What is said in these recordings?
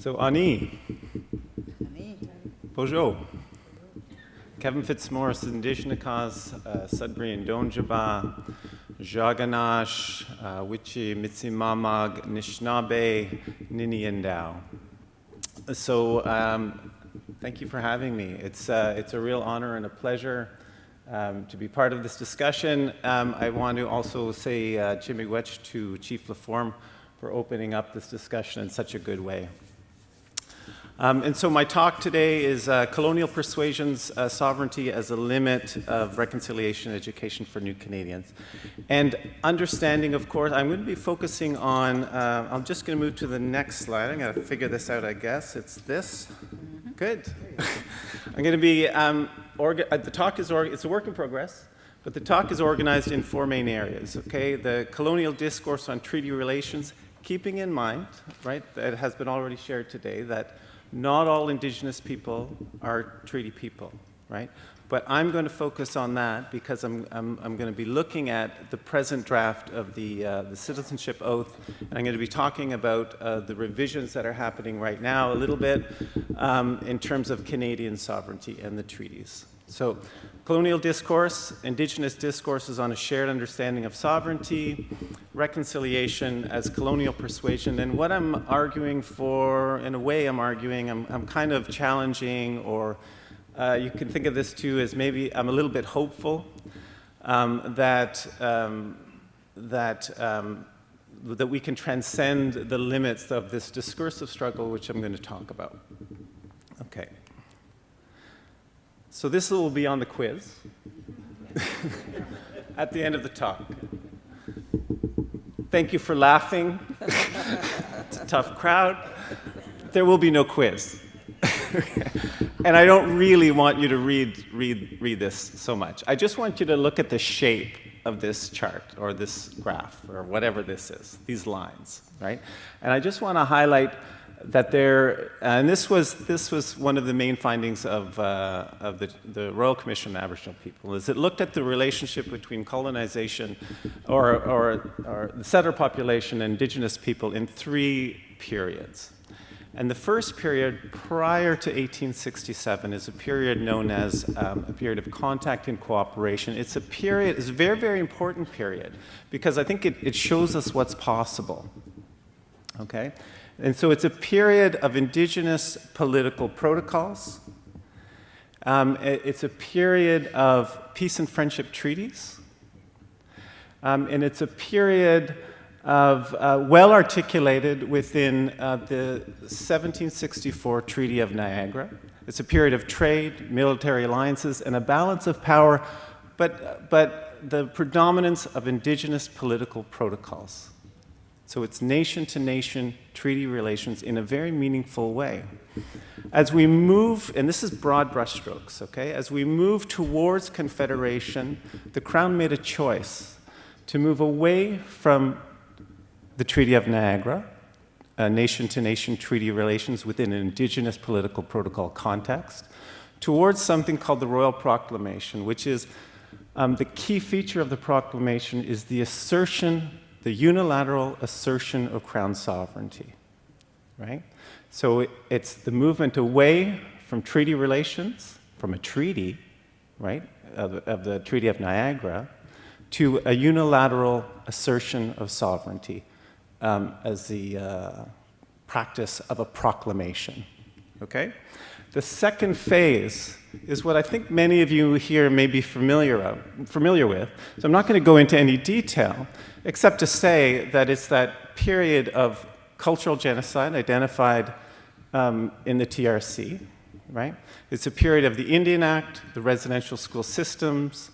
So, Ani. Bonjour. Kevin FitzMaurice, Indigenous, Sudbury and Donjaba, Jaganash, Wichi, Mitsimamag, Nishnabé, Niniandao. So, thank you for having me. It's a real honor and a pleasure to be part of this discussion. I want to also say Chimigwech to Chief Laforme for opening up this discussion in such a good way. And so my talk today is Colonial Persuasions, Sovereignty as a Limit of Reconciliation Education for New Canadians. And understanding, of course, I'm going to be focusing on, I'm just going to move to the next slide. I'm going to figure this out, I guess. It's this. Good. I'm going to be, the talk is, it's a work in progress, but the talk is organized in four main areas, okay? The colonial discourse on treaty relations, keeping in mind, right, that has been already shared today, that not all Indigenous people are treaty people, right? But I'm going to focus on that because I'm going to be looking at the present draft of the citizenship oath, and I'm going to be talking about the revisions that are happening right now a little bit in terms of Canadian sovereignty and the treaties. So, colonial discourse, Indigenous discourses on a shared understanding of sovereignty, reconciliation as colonial persuasion, and what I'm arguing for, in a way I'm kind of challenging, or you can think of this too as maybe I'm a little bit hopeful that we can transcend the limits of this discursive struggle, which I'm going to talk about. Okay. So this will be on the quiz at the end of the talk. Thank you for laughing. It's a tough crowd. There will be no quiz. And I don't really want you to read this so much. I just want you to look at the shape of this chart or this graph or whatever this is, these lines, right? And I just want to highlight that there, and this was one of the main findings of the Royal Commission on Aboriginal People, is it looked at the relationship between colonization or the settler population and Indigenous people in three periods. And the first period prior to 1867 is a period known as a period of contact and cooperation. It's a period, it's a very, very important period because I think it shows us what's possible, okay? And so it's a period of Indigenous political protocols. It's a period of peace and friendship treaties. And it's a period of well articulated within the 1764 Treaty of Niagara. It's a period of trade, military alliances, and a balance of power, but the predominance of Indigenous political protocols. So it's nation-to-nation treaty relations in a very meaningful way. As we move, and this is broad brushstrokes, okay? As we move towards confederation, the Crown made a choice to move away from the Treaty of Niagara, nation-to-nation treaty relations within an Indigenous political protocol context, towards something called the Royal Proclamation, which is the key feature of the proclamation is the assertion, the unilateral assertion of Crown sovereignty, right? So it's the movement away from treaty relations, from a treaty, right, of the Treaty of Niagara, to a unilateral assertion of sovereignty as the practice of a proclamation, okay? The second phase is what I think many of you here may be familiar with. So I'm not going to go into any detail, except to say that it's that period of cultural genocide identified in the TRC, right? It's a period of the Indian Act, the residential school systems,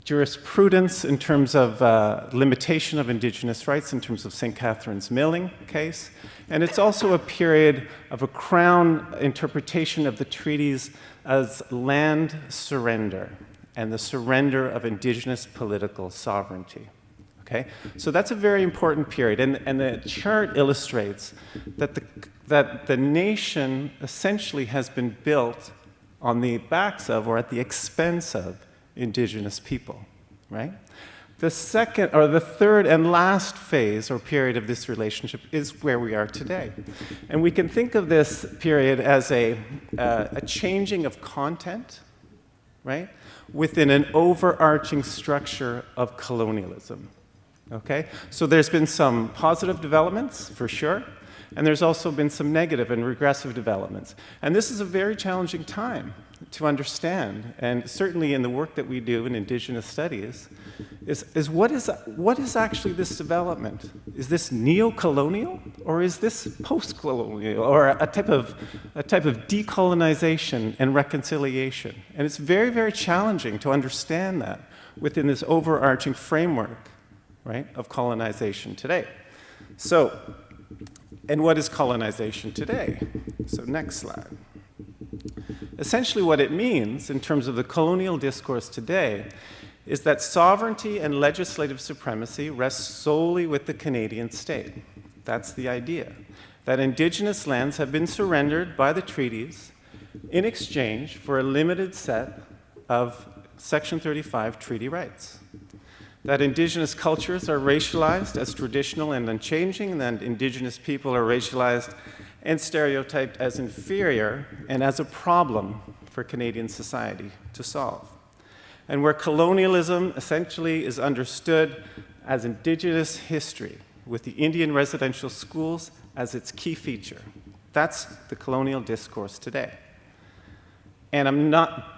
jurisprudence in terms of limitation of Indigenous rights in terms of St. Catherine's milling case. And it's also a period of a Crown interpretation of the treaties as land surrender and the surrender of Indigenous political sovereignty. Okay? So that's a very important period. And the chart illustrates that the nation essentially has been built on the backs of or at the expense of Indigenous people, right? The second, or the third and last phase or period of this relationship is where we are today. And we can think of this period as a changing of content, right, within an overarching structure of colonialism, okay? So there's been some positive developments, for sure, and there's also been some negative and regressive developments. And this is a very challenging time to understand, and certainly in the work that we do in Indigenous studies, is what is actually this development? Is this neo-colonial, or is this post-colonial, or a type of decolonization and reconciliation? And it's very, very challenging to understand that within this overarching framework, right, of colonization today. So, and what is colonization today? So next slide. Essentially what it means in terms of the colonial discourse today is that sovereignty and legislative supremacy rests solely with the Canadian state. That's the idea. That Indigenous lands have been surrendered by the treaties in exchange for a limited set of Section 35 treaty rights. That Indigenous cultures are racialized as traditional and unchanging, and that Indigenous people are racialized and stereotyped as inferior and as a problem for Canadian society to solve. And where colonialism essentially is understood as Indigenous history, with the Indian residential schools as its key feature. That's the colonial discourse today. And I'm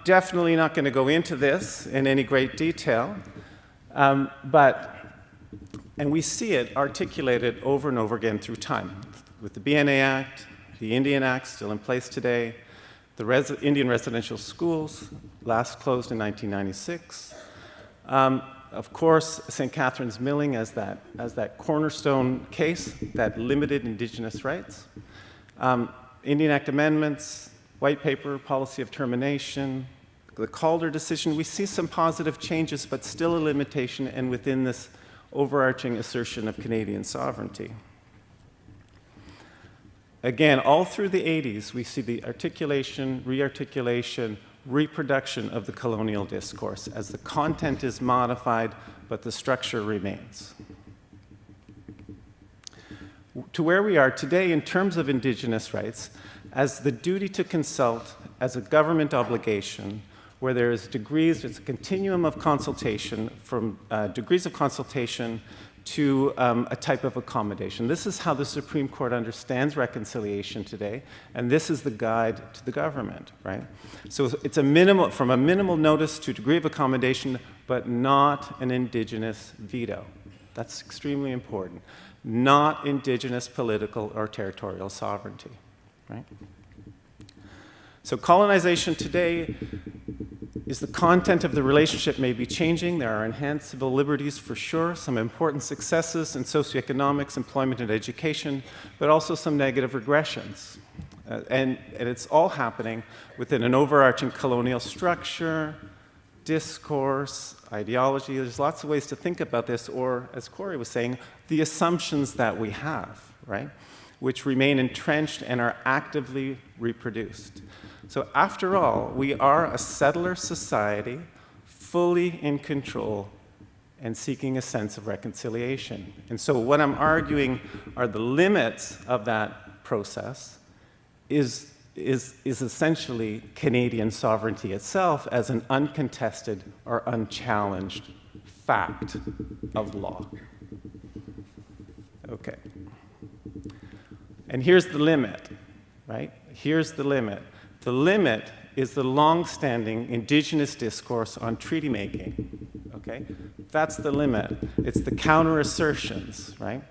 definitely not going to go into this in any great detail, and we see it articulated over and over again through time, with the BNA Act, the Indian Act still in place today, the Indian residential schools, last closed in 1996. Of course, St. Catharines Milling as that cornerstone case that limited Indigenous rights. Indian Act amendments, white paper, policy of termination, the Calder decision, we see some positive changes, but still a limitation and within this overarching assertion of Canadian sovereignty. Again, all through the 80s, we see the articulation, re-articulation, reproduction of the colonial discourse as the content is modified, but the structure remains. To where we are today in terms of Indigenous rights, as the duty to consult as a government obligation, where there is degrees, it's a continuum of consultation from degrees of consultation to a type of accommodation. This is how the Supreme Court understands reconciliation today, and this is the guide to the government, right? So it's from a minimal notice to degree of accommodation, but not an Indigenous veto. That's extremely important. Not Indigenous political or territorial sovereignty, right? So colonization today is the content of the relationship may be changing. There are enhanced civil liberties for sure, some important successes in socioeconomics, employment, and education, but also some negative regressions. And it's all happening within an overarching colonial structure, discourse, ideology. There's lots of ways to think about this, or as Corey was saying, the assumptions that we have, right, which remain entrenched and are actively reproduced. So after all, we are a settler society, fully in control and seeking a sense of reconciliation. And so what I'm arguing are the limits of that process is essentially Canadian sovereignty itself as an uncontested or unchallenged fact of law. Okay. And here's the limit, right? Here's the limit. The limit is the long-standing Indigenous discourse on treaty making, okay? That's the limit. It's the counter-assertions, right?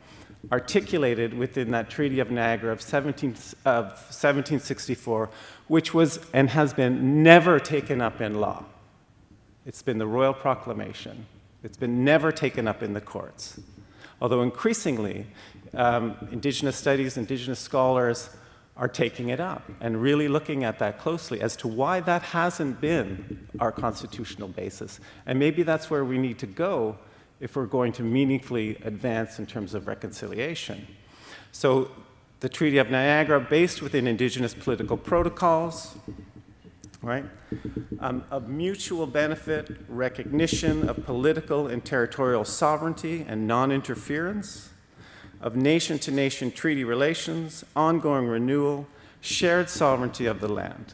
Articulated within that Treaty of Niagara of 1764, which was and has been never taken up in law. It's been the Royal Proclamation. It's been never taken up in the courts. Although increasingly, Indigenous studies, Indigenous scholars are taking it up and really looking at that closely as to why that hasn't been our constitutional basis. And maybe that's where we need to go if we're going to meaningfully advance in terms of reconciliation. So the Treaty of Niagara, based within Indigenous political protocols, right? Of mutual benefit, recognition of political and territorial sovereignty and non-interference, of nation-to-nation treaty relations, ongoing renewal, shared sovereignty of the land.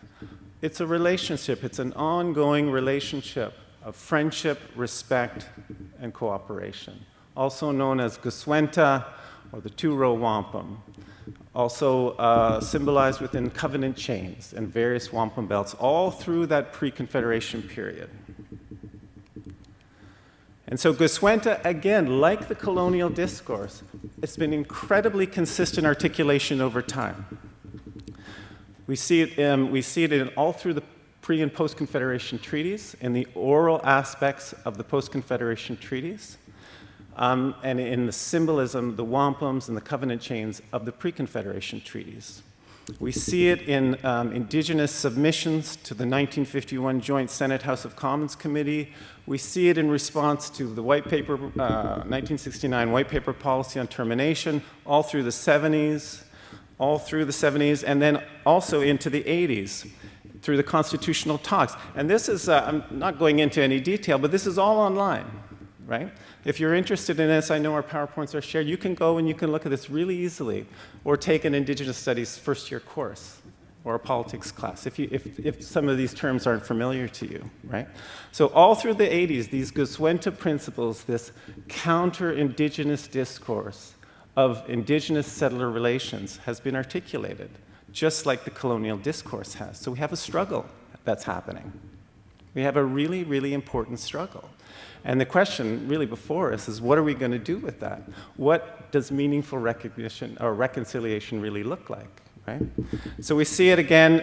It's a relationship, it's an ongoing relationship of friendship, respect, and cooperation, also known as Goose Wanta or the two-row wampum, also symbolized within covenant chains and various wampum belts all through that pre-Confederation period. And so Goose Wanta, again, like the colonial discourse, it's been incredibly consistent articulation over time. We see it in all through the pre- and post-Confederation treaties, in the oral aspects of the post-Confederation treaties, and in the symbolism, the wampums and the covenant chains of the pre-Confederation treaties. We see it in Indigenous submissions to the 1951 Joint Senate House of Commons Committee. We see it in response to the White Paper, 1969 White Paper Policy on Termination, all through the 70s, and then also into the 80s through the constitutional talks. And this is, I'm not going into any detail, but this is all online, right? If you're interested in this, I know our PowerPoints are shared. You can go and you can look at this really easily, or take an Indigenous Studies first-year course, or a politics class, if some of these terms aren't familiar to you, right? So all through the 80s, these Goose Wanta principles, this counter-Indigenous discourse of Indigenous settler relations has been articulated, just like the colonial discourse has. So we have a struggle that's happening. We have a really, really important struggle. And the question really before us is, what are we going to do with that? What does meaningful recognition or reconciliation really look like, right? So we see it again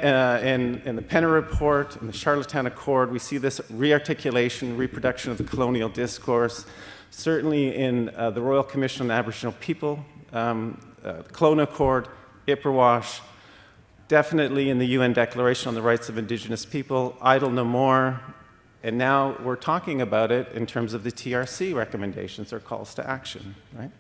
in the Penner Report, in the Charlottetown Accord. We see this rearticulation, reproduction of the colonial discourse, certainly in the Royal Commission on Aboriginal People, Colonial Accord, Ipperwash, definitely in the UN Declaration on the Rights of Indigenous People, Idle No More, and now we're talking about it in terms of the TRC recommendations or calls to action, right?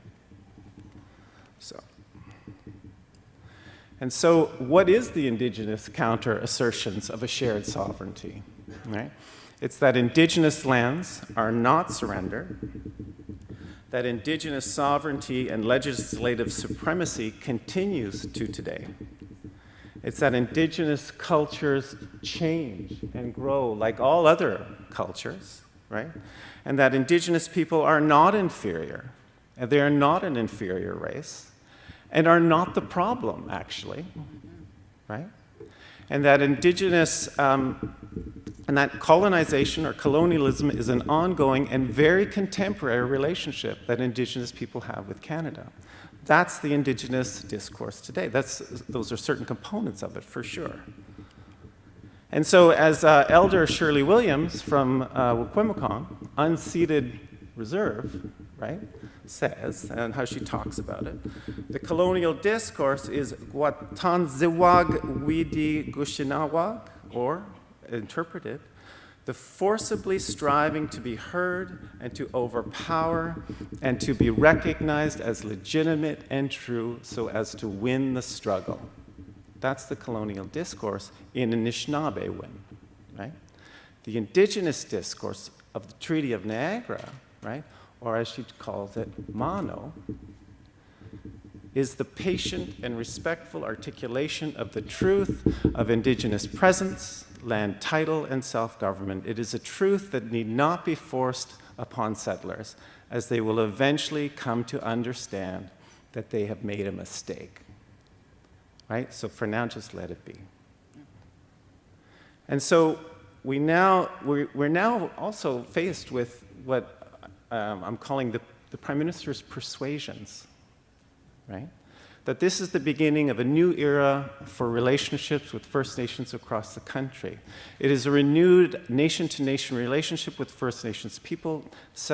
So what is the Indigenous counter-assertions of a shared sovereignty, right? It's that Indigenous lands are not surrendered, that Indigenous sovereignty and legislative supremacy continues to today. It's that Indigenous cultures change and grow like all other cultures, right? And that Indigenous people are not inferior, and they are not an inferior race, and are not the problem, actually, right? And that Indigenous, and that colonization or colonialism is an ongoing and very contemporary relationship that Indigenous people have with Canada. That's the Indigenous discourse today. Those are certain components of it, for sure. And so as Elder Shirley Williams from Wikwemikong, unceded reserve, right, says, and how she talks about it, the colonial discourse is Gwatanziwag Widi Gushinawag, or, interpreted, the forcibly striving to be heard and to overpower and to be recognized as legitimate and true so as to win the struggle. That's the colonial discourse in Anishinaabe win, right? The Indigenous discourse of the Treaty of Niagara, right, or as she calls it, Mano, is the patient and respectful articulation of the truth of Indigenous presence, land title, and self-government. It is a truth that need not be forced upon settlers, as they will eventually come to understand that they have made a mistake. Right? So for now, just let it be. And so we're now also faced with what I'm calling the Prime Minister's persuasions, right? That this is the beginning of a new era for relationships with First Nations across the country. It is a renewed nation-to-nation relationship with First Nations people,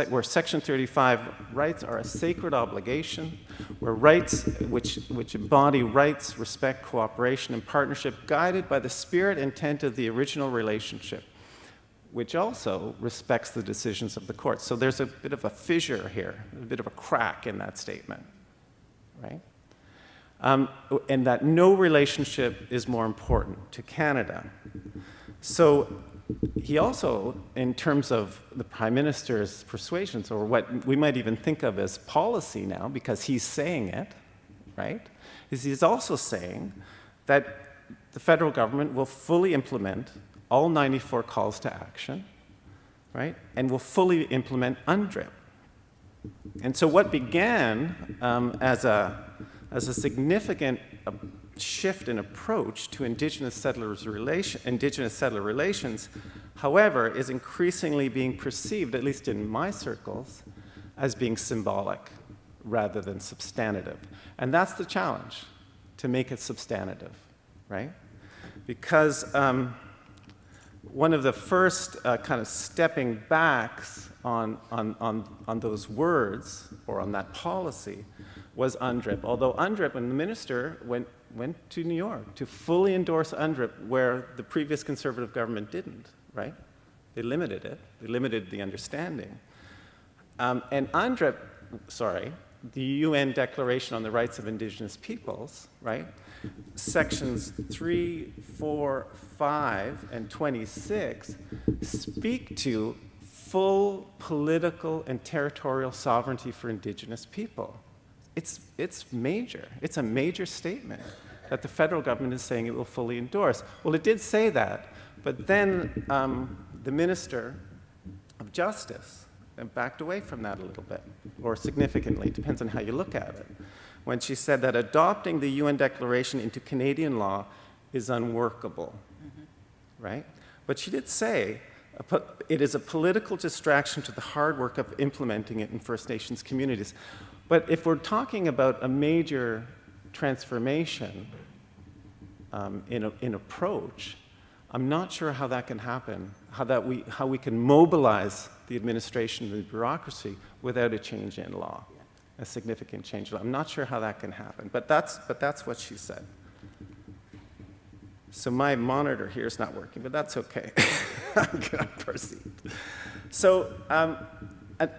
where Section 35 rights are a sacred obligation, where rights which embody rights, respect, cooperation, and partnership, guided by the spirit and intent of the original relationship, which also respects the decisions of the court. So there's a bit of a fissure here, a bit of a crack in that statement, right? And that no relationship is more important to Canada So he also, in terms of the Prime Minister's persuasions, or what we might even think of as policy now, because he's saying it, right, is he's also saying that the federal government will fully implement all 94 calls to action, right, and will fully implement UNDRIP. And so what began as a significant shift in approach to Indigenous settler relations, however, is increasingly being perceived, at least in my circles, as being symbolic rather than substantive. And that's the challenge, to make it substantive, right? Because one of the first kind of stepping backs on those words, or on that policy, was UNDRIP. Although UNDRIP, and the minister went to New York to fully endorse UNDRIP, where the previous conservative government didn't, right? They limited it. They limited the understanding. And UNDRIP, the UN Declaration on the Rights of Indigenous Peoples, right? Sections 3, 4, 5, and 26 speak to full political and territorial sovereignty for Indigenous people. It's major. It's a major statement that the federal government is saying it will fully endorse. Well, it did say that, but then the Minister of Justice backed away from that a little bit, or significantly, depends on how you look at it, when she said that adopting the UN Declaration into Canadian law is unworkable, right? But she did say it is a political distraction to the hard work of implementing it in First Nations communities. But if we're talking about a major transformation in approach, I'm not sure how that can happen, how we can mobilize the administration and the bureaucracy without a change in law, a significant change in law. I'm not sure how that can happen, but that's what she said. So my monitor here is not working, but that's okay. I'm going to proceed. So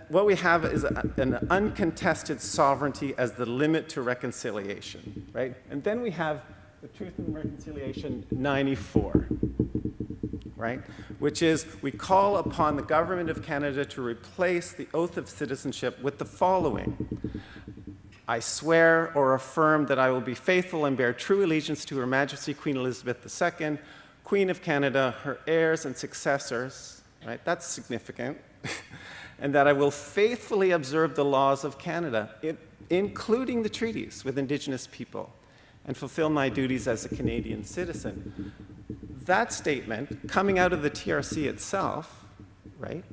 what we have is an uncontested sovereignty as the limit to reconciliation, right? And then we have the Truth and Reconciliation 94, right? Which is, we call upon the Government of Canada to replace the oath of citizenship with the following. I swear or affirm that I will be faithful and bear true allegiance to Her Majesty Queen Elizabeth II, Queen of Canada, her heirs and successors, right? That's significant. And that I will faithfully observe the laws of Canada, including the treaties with Indigenous people, and fulfill my duties as a Canadian citizen. That statement, coming out of the TRC itself, right,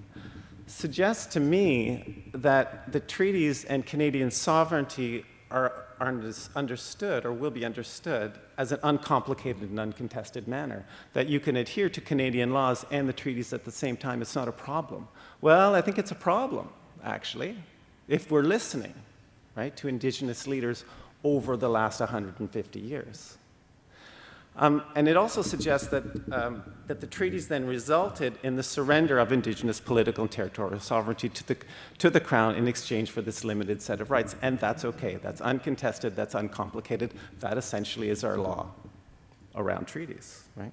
suggests to me that the treaties and Canadian sovereignty are understood, or will be understood, as an uncomplicated and uncontested manner, that you can adhere to Canadian laws and the treaties at the same time. It's not a problem. Well, I think it's a problem, actually, if we're listening, right, to Indigenous leaders over the last 150 years. And it also suggests that, that the treaties then resulted in the surrender of Indigenous political and territorial sovereignty to the Crown in exchange for this limited set of rights. And that's okay. That's uncontested. That's uncomplicated. That essentially is our law around treaties, right?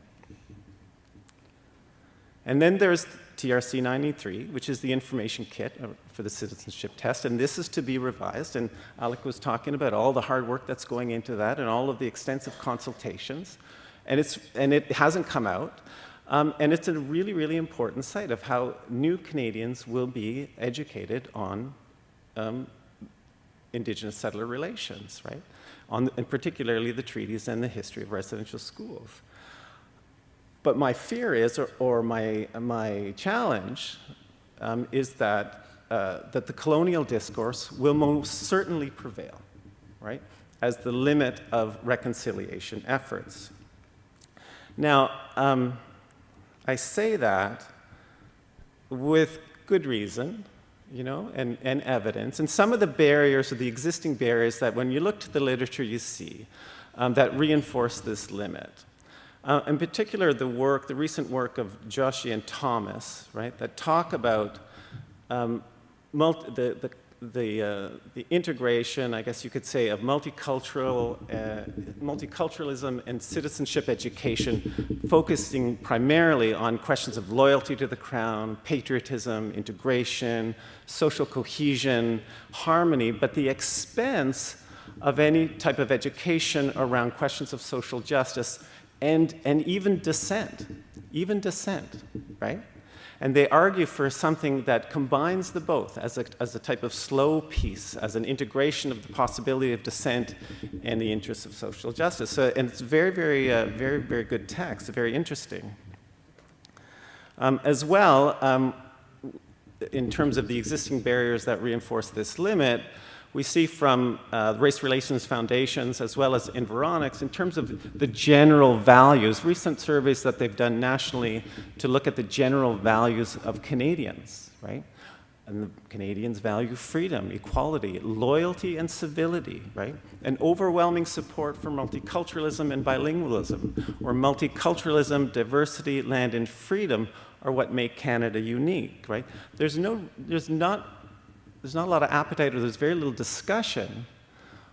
And then there's TRC 93, which is the information kit for the citizenship test, and this is to be revised, and Alec was talking about all the hard work that's going into that and all of the extensive consultations, and it hasn't come out, and it's a really, really important site of how new Canadians will be educated on Indigenous settler relations, right? And particularly the treaties and the history of residential schools. But my fear is, or my challenge, is that the colonial discourse will most certainly prevail, right, as the limit of reconciliation efforts. Now, I say that with good reason, you know, and evidence, and some of the barriers, or the existing barriers that when you look to the literature you see, that reinforce this limit. In particular, the recent work of Joshi and Thomas, right, that talk about the the integration, I guess you could say, of multiculturalism and citizenship education, focusing primarily on questions of loyalty to the crown, patriotism, integration, social cohesion, harmony, but the expense of any type of education around questions of social justice and even dissent, right? And they argue for something that combines the both as a type of slow peace, as an integration of the possibility of dissent and the interests of social justice. So, and it's very good text, very interesting. As well, in terms of the existing barriers that reinforce this limit, we see from race relations foundations as well as Environics, in terms of the general values, recent surveys that they've done nationally to look at the general values of Canadians, right? And the Canadians value freedom, equality, loyalty, and civility, right? And overwhelming support for multiculturalism and bilingualism, or multiculturalism, diversity, land, and freedom are what make Canada unique, right? There's not a lot of appetite, or there's very little discussion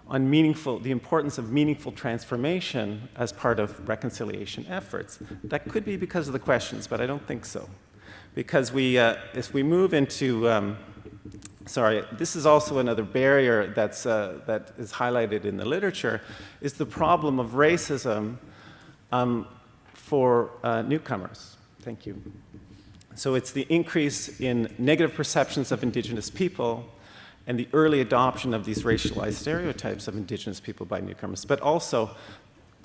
on the importance of meaningful transformation as part of reconciliation efforts. That could be because of the questions, but I don't think so. Because as we move into, this is also another barrier that is highlighted in the literature, is the problem of racism for newcomers. Thank you. So it's the increase in negative perceptions of Indigenous people and the early adoption of these racialized stereotypes of Indigenous people by newcomers. But also,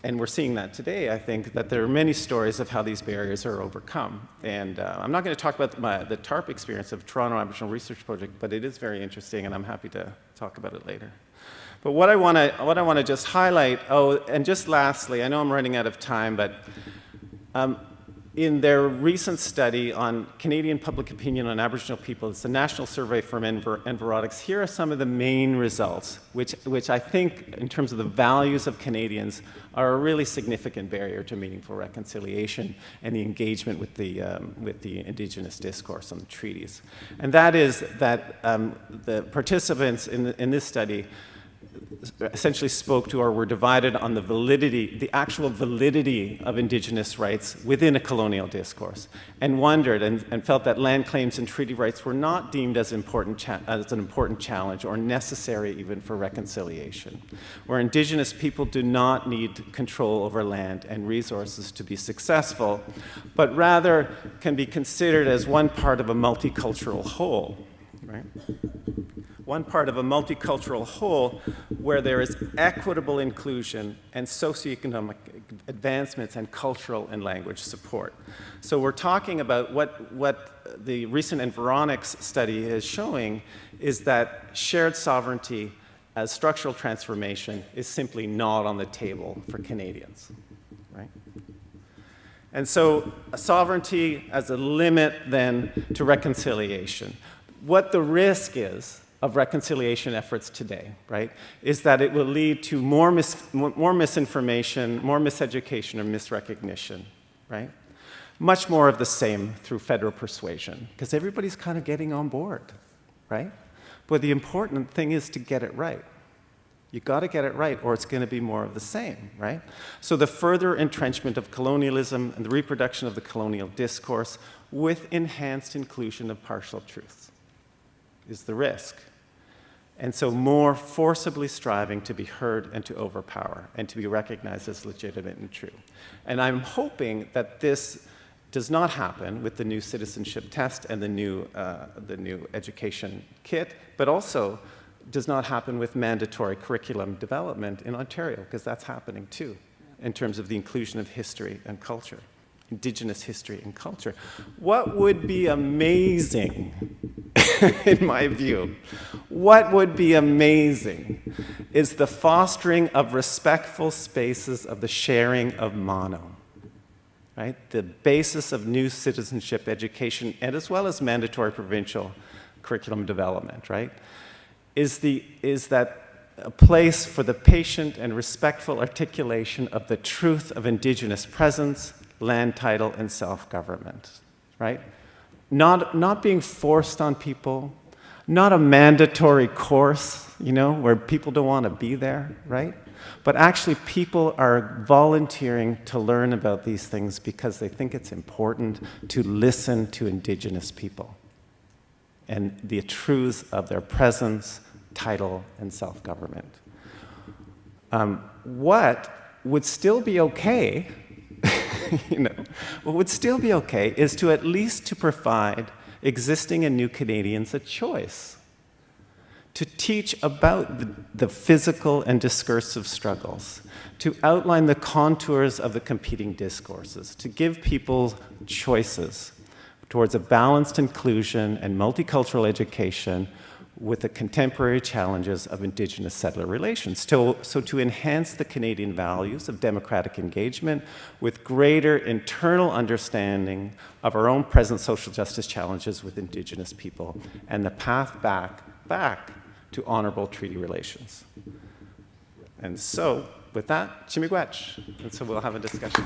and we're seeing that today, I think, that there are many stories of how these barriers are overcome. And I'm not going to talk about the TARP experience of Toronto Aboriginal Research Project, but it is very interesting, and I'm happy to talk about it later. But what I want to just highlight, and just lastly, I know I'm running out of time, but in their recent study on Canadian public opinion on Aboriginal people, it's the national survey from Environics, here are some of the main results, which I think, in terms of the values of Canadians, are a really significant barrier to meaningful reconciliation and the engagement with the Indigenous discourse on the treaties. And that is that the participants in this study essentially spoke to or were divided on the actual validity of Indigenous rights within a colonial discourse, and wondered and felt that land claims and treaty rights were not deemed as an important challenge or necessary even for reconciliation, where Indigenous people do not need control over land and resources to be successful, but rather can be considered as one part of a multicultural whole, right? One part of a multicultural whole where there is equitable inclusion and socioeconomic advancements and cultural and language support. So we're talking about what the recent Environics study is showing is that shared sovereignty as structural transformation is simply not on the table for Canadians, right? And so sovereignty as a limit then to reconciliation. What the risk is of reconciliation efforts today, right, is that it will lead to more misinformation, more miseducation, or misrecognition, right? Much more of the same through federal persuasion, because everybody's kind of getting on board, right? But the important thing is to get it right. You got to get it right, or it's going to be more of the same, right? So the further entrenchment of colonialism and the reproduction of the colonial discourse with enhanced inclusion of partial truths is the risk. And so more forcibly striving to be heard and to overpower and to be recognized as legitimate and true. And I'm hoping that this does not happen with the new citizenship test and the new education kit, but also does not happen with mandatory curriculum development in Ontario, because that's happening too, in terms of the inclusion of history and culture, Indigenous history and culture. What would be amazing, in my view, what would be amazing is the fostering of respectful spaces of the sharing of mono, right? The basis of new citizenship education, and as well as mandatory provincial curriculum development, right? Is that a place for the patient and respectful articulation of the truth of Indigenous presence, land title, and self-government, right? Not being forced on people, Not a mandatory course, you know, where people don't want to be there, right? But actually people are volunteering to learn about these things because they think it's important to listen to Indigenous people and the truths of their presence, title, and self-government. What would still be okay, you know, what would still be okay is to at least to provide existing and new Canadians a choice, to teach about the physical and discursive struggles, to outline the contours of the competing discourses, to give people choices towards a balanced inclusion and multicultural education with the contemporary challenges of Indigenous settler relations. So to enhance the Canadian values of democratic engagement with greater internal understanding of our own present social justice challenges with Indigenous people and the path back to honorable treaty relations. And so, with that, Chimigwech. And so we'll have a discussion.